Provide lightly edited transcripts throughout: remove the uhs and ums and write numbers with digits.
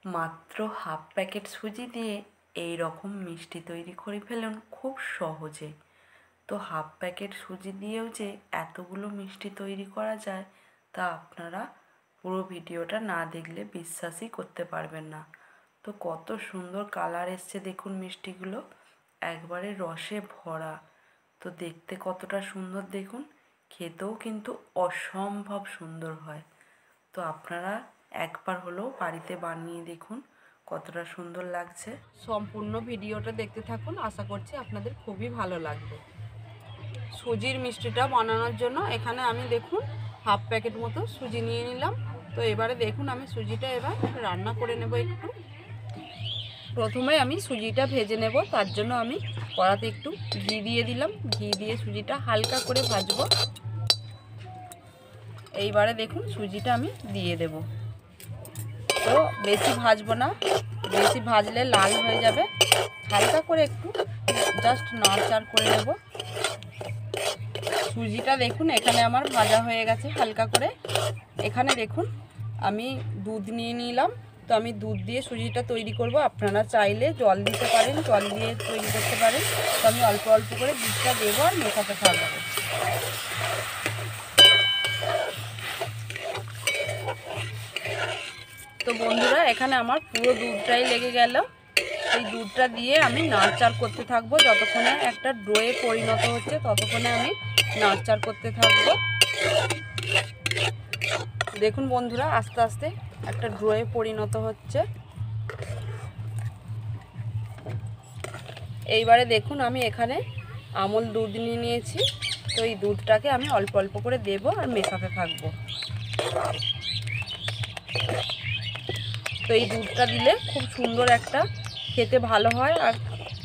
মাত্র half packet সুজি দিয়ে এই রকম মিষ্টি তৈরি করে ফেলুন খুব সহজে। তো হাফ প্যাকেট সুজি দিয়েও যে এতগুলো মিষ্টি তৈরি করা যায় তা আপনারা পুরো ভিডিওটা না দেখলে বিশ্বাসই করতে পারবেন না। তো কত সুন্দর কালার এসছে দেখুন, মিষ্টিগুলো একবারে রসে ভরা। তো দেখতে কতটা সুন্দর দেখুন, খেতেও কিন্তু অসম্ভব সুন্দর হয়। তো আপনারা একবার হলেও বাড়িতে বানিয়ে দেখুন কতটা সুন্দর লাগছে। সম্পূর্ণ ভিডিওটা দেখতে থাকুন, আশা করছি আপনাদের খুবই ভালো লাগবে। সুজির মিষ্টিটা বানানোর জন্য এখানে আমি দেখুন হাফ প্যাকেট মতো সুজি নিয়ে নিলাম। তো এবারে দেখুন আমি সুজিটা এবার রান্না করে নেব। একটু প্রথমে আমি সুজিটা ভেজে নেব, তার জন্য আমি কড়াতে একটু ঘি দিয়ে দিলাম। ঘি দিয়ে সুজিটা হালকা করে ভাজবো। এইবারে দেখুন সুজিটা আমি দিয়ে দেব। তো বেশি ভাজবো না, বেশি ভাজলে লাল হয়ে যাবে। হালকা করে একটু জাস্ট নাড়চাড় করে নেব। সুজিটা দেখুন এখানে আমার ভাজা হয়ে গেছে হালকা করে। এখানে দেখুন আমি দুধ নিয়ে নিলাম। তো আমি দুধ দিয়ে সুজিটা তৈরি করব। আপনারা চাইলে জল দিতে পারেন, জল দিয়ে তৈরি করতে পারেন। তো আমি অল্প অল্প করে দুধটা দেবো আর মেশাতে থাকবো। তো বন্ধুরা এখানে আমার পুরো দুধটাই লেগে গেল। এই দুধটা দিয়ে আমি নাড়চাড় করতে থাকবো। যতক্ষণে একটা ডোয়ে পরিণত হচ্ছে ততক্ষণে আমি নাড়চাড় করতে থাকবো। দেখুন বন্ধুরা আস্তে আস্তে একটা ডোয়ে পরিণত হচ্ছে। এইবারে দেখুন আমি এখানে আমুল দুধ নিয়ে নিয়েছি। তো এই দুধটাকে আমি অল্প অল্প করে দেবো আর মেশাতে থাকবো। তো এই দুধটা দিলে খুব সুন্দর একটা খেতে ভালো হয় আর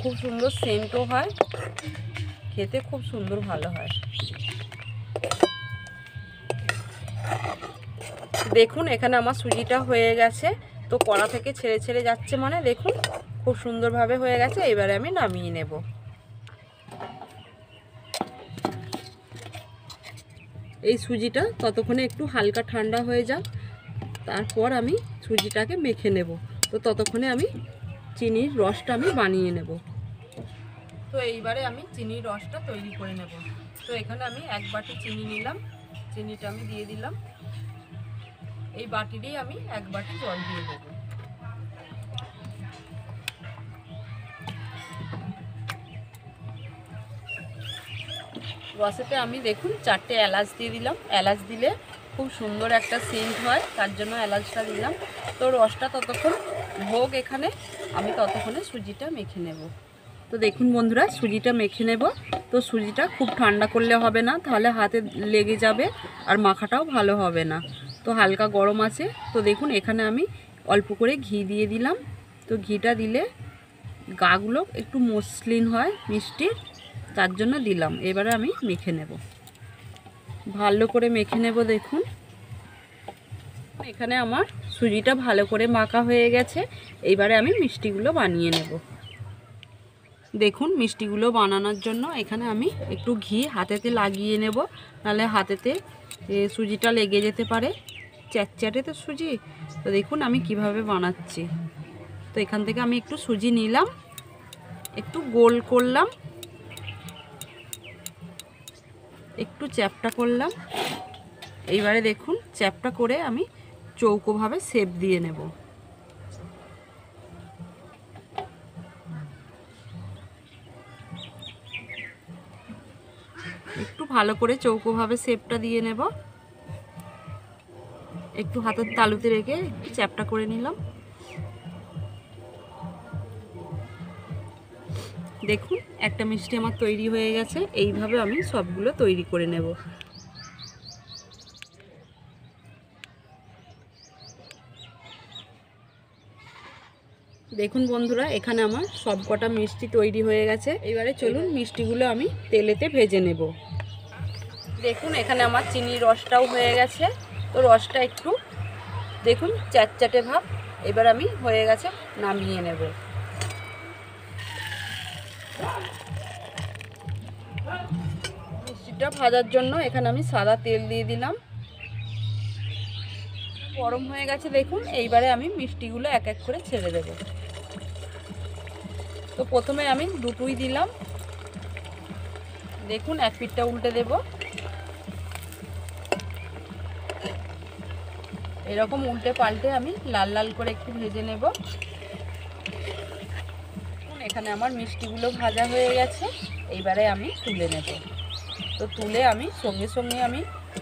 খুব সুন্দর সেন্টও হয়, খেতে খুব সুন্দর ভালো হয়। দেখুন এখানে আমার সুজিটা হয়ে গেছে। তো কড়া থেকে ছেড়ে ছেড়ে যাচ্ছে, মানে দেখুন খুব সুন্দরভাবে হয়ে গেছে। এবারে আমি নামিয়ে নেব। এই সুজিটা ততক্ষণে একটু হালকা ঠান্ডা হয়ে যাক, তারপর আমি সুজিটাকে মেখে নেব। তো ততক্ষণে আমি চিনির রসটা আমি বানিয়ে নেব। তো এইবারে আমি চিনির রসটা তৈরি করে নেব। তো এখানে আমি 1 বাটি চিনি নিলাম। চিনিটা আমি দিয়ে দিলাম। এই বাটিরই আমি 1 বাটি জল দিয়ে দেব। রসেতে আমি দেখুন 4টে এলাচ দিয়ে দিলাম। এলাচ দিলে খুব সুন্দর একটা সেন্ট হয়, তার জন্য এলাচটা দিলাম। তো রসটা ততক্ষণ হোক এখানে, আমি ততক্ষণে সুজিটা মেখে নেব। তো দেখুন বন্ধুরা সুজিটা মেখে নেব। তো সুজিটা খুব ঠান্ডা করলে হবে না, তাহলে হাতে লেগে যাবে আর মাখাটাও ভালো হবে না। তো হালকা গরম আছে। তো দেখুন এখানে আমি অল্প করে ঘি দিয়ে দিলাম। তো ঘিটা দিলে গাগুলো একটু মসৃণ হয় মিষ্টির, তার জন্য দিলাম। এবারে আমি মেখে নেব, ভালো করে মেখে নেব। দেখুন এখানে আমার সুজিটা ভালো করে মাখা হয়ে গেছে। এইবারে আমি মিষ্টিগুলো বানিয়ে নেব। দেখুন মিষ্টিগুলো বানানোর জন্য এখানে আমি একটু ঘি হাতেতে লাগিয়ে নেব, নাহলে হাতেতে সুজিটা লেগে যেতে পারে। চ্যাটচ্যাটে তো সুজি। তো দেখুন আমি কিভাবে বানাচ্ছি। তো এখান থেকে আমি একটু সুজি নিলাম, একটু গোল করলাম, একটু চ্যাপটা করলাম। এইবারে দেখুন চ্যাপটা করে আমি চৌকোভাবে শেপ দিয়ে নেব। একটু ভালো করে চৌকোভাবে শেপটা দিয়ে নেব। একটু হাতের তালুতে রেখে চ্যাপটা করে নিলাম। দেখুন একটা মিষ্টি আমার তৈরি হয়ে গেছে। এইভাবে আমি সবগুলো তৈরি করে নেব। দেখুন বন্ধুরা এখানে আমার সব কটা মিষ্টি তৈরি হয়ে গেছে। এবারে চলুন মিষ্টিগুলো আমি তেলেতে ভেজে নেব। দেখুন এখানে আমার চিনির রসটাও হয়ে গেছে। তো রসটা একটু দেখুন চ্যাটচ্যাটে ভাব। এবার আমি হয়ে গেছে, নামিয়ে নেব। মিষ্টিটা ভাজার জন্য এখানে আমি সাদা তেল দিয়ে দিলাম। গরম হয়ে গেছে দেখুন। এইবারে আমি মিষ্টিগুলো এক এক করে ছেড়ে দেব। তো প্রথমে আমি দুটোই দিলাম, দেখুন এক পিঠটা উল্টে দেব। এরকম উল্টে পাল্টে আমি লাল লাল করে একটু ভেজে নেব। এখানে আমার মিষ্টিগুলো ভাজা হয়ে গেছে, এইবারে আমি তুলে নেব। তো তুলে আমি সঙ্গে সঙ্গে আমি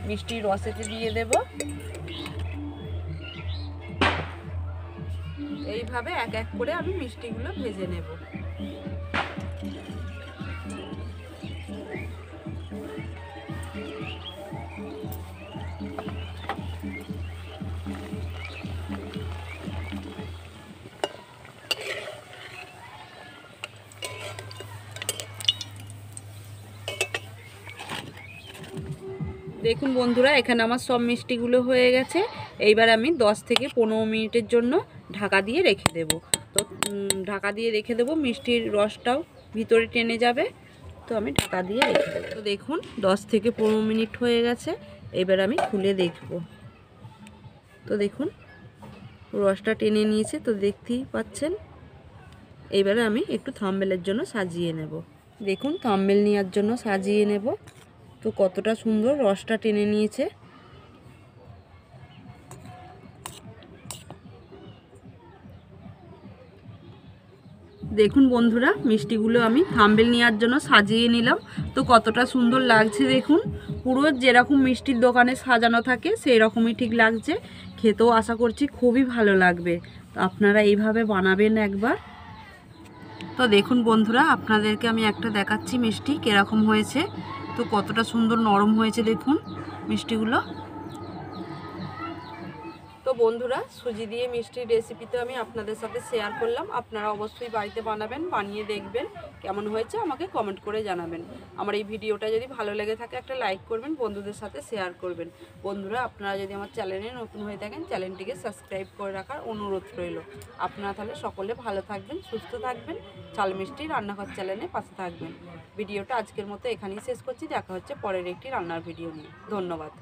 মিষ্টির রসেতে দিয়ে দেব। এইভাবে এক এক করে আমি মিষ্টিগুলো ভেজে নেব। দেখুন বন্ধুরা, এখানে আমার সব মিষ্টিগুলো হয়ে গেছে। এইবার আমি 10 থেকে 15 মিনিটের জন্য ঢাকা দিয়ে রেখে দেব। তো ঢাকা দিয়ে রেখে দেব, মিষ্টির রসটাও ভিতরে টেনে যাবে। তো আমি ঢাকা দিয়ে রেখে দেবো। তো দেখুন 10 থেকে 15 মিনিট হয়ে গেছে। এবার আমি খুলে দেখব। তো দেখুন রসটা টেনে নিয়েছে, তো দেখতেই পাচ্ছেন। এইবারে আমি একটু থাম্বনেলের জন্য সাজিয়ে নেব। দেখুন থাম্বনেল নেওয়ার জন্য সাজিয়ে নেব। তো কতটা সুন্দর রসটা টেনে নিয়েছে। দেখুন বন্ধুরা, মিষ্টিগুলো আমি থাম্বনেল নেওয়ার জন্য সাজিয়ে নিলাম। তো কতটা সুন্দর লাগছে দেখুন। পুরো যেরকম মিষ্টির দোকানে সাজানো থাকে সেই রকমই ঠিক লাগছে। খেতেও আশা করছি খুবই ভালো লাগবে। তো আপনারা এইভাবে বানাবেন একবার। তো দেখুন বন্ধুরা, আপনাদেরকে আমি একটা দেখাচ্ছি মিষ্টি কীরকম হয়েছে। তো কতটা সুন্দর নরম হয়েছে দেখুন মিষ্টিগুলো। তো বন্ধুরা, সুজি দিয়ে মিষ্টির রেসিপি তো আমি আপনাদের সাথে শেয়ার করলাম। আপনারা অবশ্যই বাড়িতে বানাবেন, বানিয়ে দেখবেন কেমন হয়েছে আমাকে কমেন্ট করে জানাবেন। আমার এই ভিডিওটা যদি ভালো লেগে থাকে একটা লাইক করবেন, বন্ধুদের সাথে শেয়ার করবেন। বন্ধুরা, আপনারা যদি আমার চ্যানেলে নতুন হয়ে থাকেন চ্যানেলটিকে সাবস্ক্রাইব করে রাখার অনুরোধ রইল। আপনারা তাহলে সকলে ভালো থাকবেন, সুস্থ থাকবেন, চাল মিষ্টি রান্নাঘর চ্যানেলে পাশে থাকবেন। ভিডিওটা আজকের মতো এখানেই শেষ করছি। দেখা হচ্ছে পরের একটি রান্নার ভিডিও নিয়ে। ধন্যবাদ।